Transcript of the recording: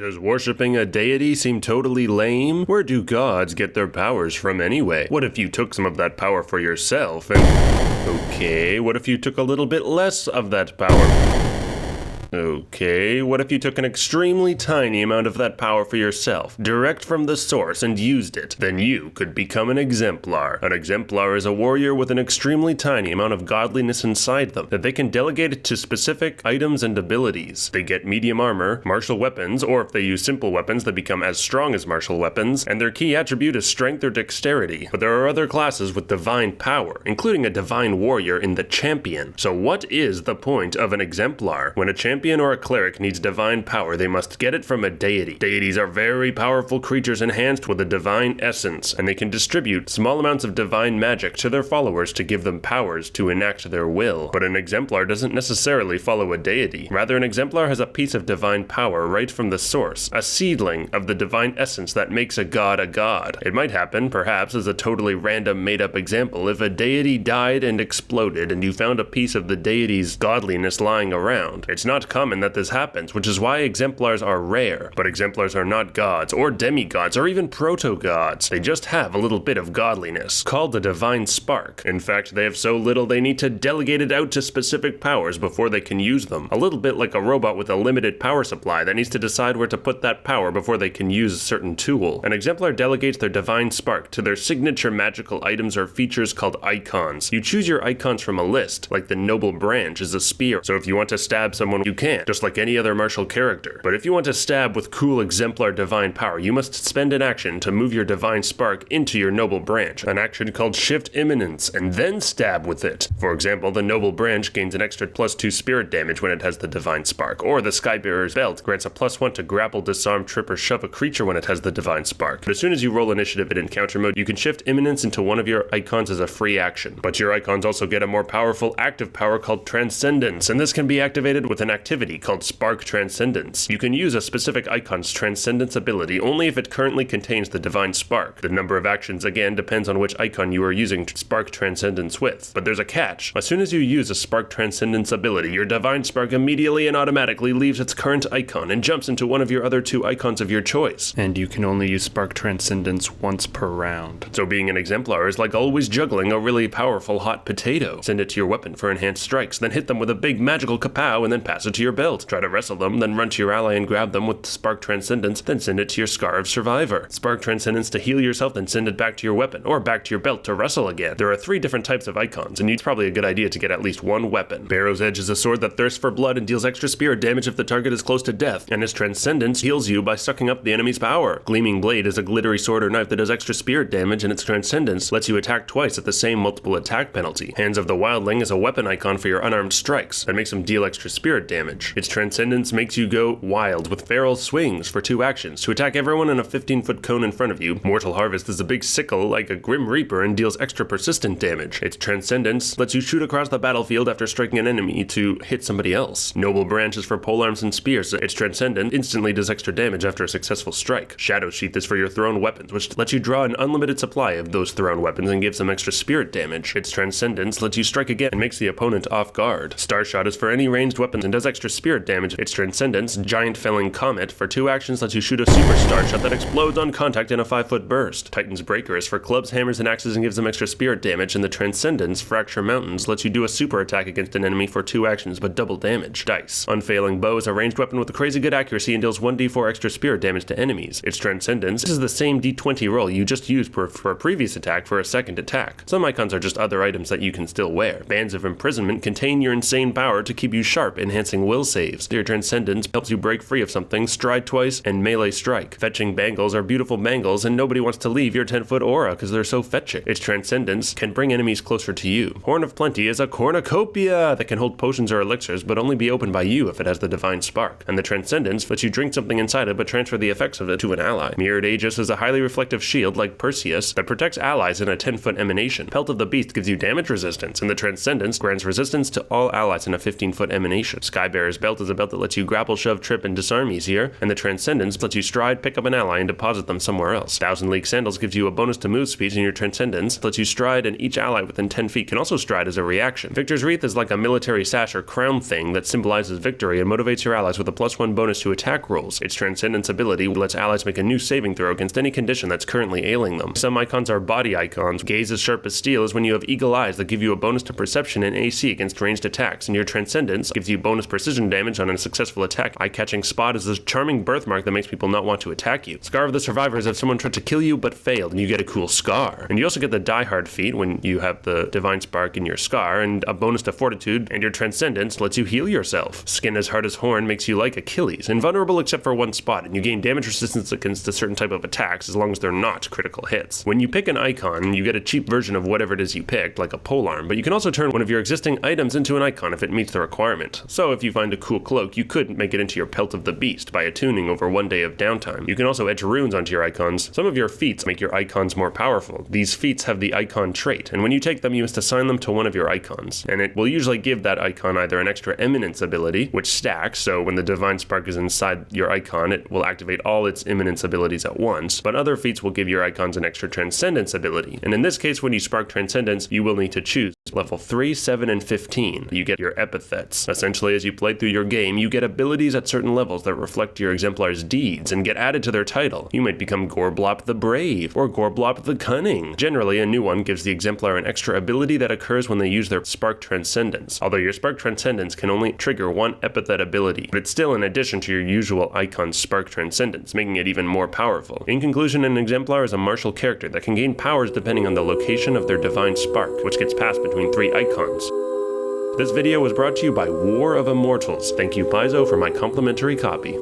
Does worshipping a deity seem totally lame? Where do gods get their powers from anyway? What if you took some of that power for yourself and... Okay, what if you took a little bit less of that power? Okay, what if you took an extremely tiny amount of that power for yourself, direct from the source, and used it? Then you could become an exemplar. An exemplar is a warrior with an extremely tiny amount of godliness inside them that they can delegate to specific items and abilities. They get medium armor, martial weapons, or if they use simple weapons, they become as strong as martial weapons, and their key attribute is strength or dexterity. But there are other classes with divine power, including a divine warrior in the champion. So what is the point of an exemplar? When a champion or a cleric needs divine power, they must get it from a deity. Deities are very powerful creatures enhanced with a divine essence, and they can distribute small amounts of divine magic to their followers to give them powers to enact their will. But an exemplar doesn't necessarily follow a deity. Rather, an exemplar has a piece of divine power right from the source, a seedling of the divine essence that makes a god a god. It might happen, perhaps as a totally random made-up example, if a deity died and exploded and you found a piece of the deity's godliness lying around. It's not common that this happens, which is why exemplars are rare. But exemplars are not gods, or demigods, or even proto-gods. They just have a little bit of godliness, called the divine spark. In fact, they have so little they need to delegate it out to specific powers before they can use them. A little bit like a robot with a limited power supply that needs to decide where to put that power before they can use a certain tool. An exemplar delegates their divine spark to their signature magical items or features called icons. You choose your icons from a list, like the noble branch is a spear, so if you want to stab someone, you can, just like any other martial character. But if you want to stab with cool exemplar divine power, you must spend an action to move your divine spark into your noble branch, an action called Shift Imminence, and then stab with it. For example, the noble branch gains an extra +2 spirit damage when it has the divine spark, or the Skybearer's belt grants a +1 to grapple, disarm, trip, or shove a creature when it has the divine spark. But as soon as you roll initiative in encounter mode, you can shift Imminence into one of your icons as a free action. But your icons also get a more powerful active power called Transcendance, and this can be activated with an activity called Spark Transcendance. You can use a specific icon's Transcendence ability only if it currently contains the divine spark. The number of actions again depends on which icon you are using Spark Transcendence with. But there's a catch. As soon as you use a Spark Transcendence ability, your divine spark immediately and automatically leaves its current icon and jumps into one of your other 2 icons of your choice. And you can only use Spark Transcendence once per round. So being an exemplar is like always juggling a really powerful hot potato. Send it to your weapon for enhanced strikes, then hit them with a big magical kapow and then pass it to your belt. Try to wrestle them, then run to your ally and grab them with Spark Transcendence, then send it to your Scar of Survivor. Spark Transcendence to heal yourself, then send it back to your weapon, or back to your belt to wrestle again. There are 3 different types of icons, and it's probably a good idea to get at least 1 weapon. Barrow's Edge is a sword that thirsts for blood and deals extra spirit damage if the target is close to death, and its Transcendence heals you by sucking up the enemy's power. Gleaming Blade is a glittery sword or knife that does extra spirit damage, and its Transcendence lets you attack twice at the same multiple attack penalty. Hands of the Wildling is a weapon icon for your unarmed strikes that makes them deal extra spirit damage. Its Transcendence makes you go wild with feral swings for 2 actions to attack everyone in a 15-foot cone in front of you. Mortal Harvest is a big sickle like a Grim Reaper and deals extra persistent damage. Its Transcendence lets you shoot across the battlefield after striking an enemy to hit somebody else. Noble Branch is for polearms and spears. Its Transcendence instantly does extra damage after a successful strike. Shadow Sheath is for your thrown weapons, which lets you draw an unlimited supply of those thrown weapons and gives them extra spirit damage. Its Transcendence lets you strike again and makes the opponent off guard. Starshot is for any ranged weapons and does extra spirit damage. Its Transcendence, Giant Felling Comet, for 2 actions lets you shoot a super starshot that explodes on contact in a 5-foot burst. Titan's Breaker is for clubs, hammers, and axes and gives them extra spirit damage, and the Transcendence, Fracture Mountains, lets you do a super attack against an enemy for 2 actions but double damage. Dice. Unfailing Bow is a ranged weapon with a crazy good accuracy and deals 1d4 extra spirit damage to enemies. Its Transcendence is the same d20 roll you just used for a previous attack for a second attack. Some icons are just other items that you can still wear. Bands of Imprisonment contain your insane power to keep you sharp, enhancing will saves. Your Transcendence helps you break free of something, stride twice, and melee strike. Fetching Bangles are beautiful bangles, and nobody wants to leave your 10-foot aura because they're so fetching. Its Transcendence can bring enemies closer to you. Horn of Plenty is a cornucopia that can hold potions or elixirs, but only be opened by you if it has the divine spark. And the Transcendence lets you drink something inside it, but transfer the effects of it to an ally. Mirrored Aegis is a highly reflective shield like Perseus that protects allies in a 10-foot emanation. Pelt of the Beast gives you damage resistance, and the Transcendence grants resistance to all allies in a 15-foot emanation. Sky Skybearer's Belt is a belt that lets you grapple, shove, trip, and disarm easier, and the Transcendance lets you stride, pick up an ally, and deposit them somewhere else. Thousand League Sandals gives you a bonus to move speed, and your Transcendance lets you stride, and each ally within 10 feet can also stride as a reaction. Victor's Wreath is like a military sash or crown thing that symbolizes victory and motivates your allies with a +1 bonus to attack rolls. Its Transcendence ability lets allies make a new saving throw against any condition that's currently ailing them. Some icons are body icons. Gaze as sharp as steel is when you have eagle eyes that give you a bonus to perception and AC against ranged attacks, and your Transcendence gives you bonus precision damage on a successful attack. Eye-catching spot is a charming birthmark that makes people not want to attack you. Scar of the Survivor is if someone tried to kill you but failed, and you get a cool scar. And you also get the Die Hard feat when you have the Divine Spark in your scar, and a bonus to Fortitude, and your Transcendence lets you heal yourself. Skin as hard as horn makes you like Achilles, invulnerable except for one spot, and you gain damage resistance against a certain type of attacks as long as they're not critical hits. When you pick an icon, you get a cheap version of whatever it is you picked, like a polearm, but you can also turn one of your existing items into an icon if it meets the requirement. So if you find a cool cloak, you could make it into your Pelt of the Beast by attuning over 1 day of downtime. You can also etch runes onto your icons. Some of your feats make your icons more powerful. These feats have the icon trait, and when you take them, you must assign them to one of your icons, and it will usually give that icon either an extra Eminence ability, which stacks, so when the Divine Spark is inside your icon, it will activate all its Eminence abilities at once, but other feats will give your icons an extra Transcendence ability, and in this case, when you spark Transcendence, you will need to choose level 3, 7, and 15. You get your epithets. Essentially, as you play through your game, you get abilities at certain levels that reflect your exemplar's deeds and get added to their title. You might become Gorblop the Brave, or Gorblop the Cunning. Generally, a new one gives the exemplar an extra ability that occurs when they use their Spark Transcendence, although your Spark Transcendence can only trigger one epithet ability, but it's still in addition to your usual icon's Spark Transcendence, making it even more powerful. In conclusion, an exemplar is a martial character that can gain powers depending on the location of their Divine Spark, which gets passed between 3 icons. This video was brought to you by War of Immortals. Thank you, Paizo, for my complimentary copy.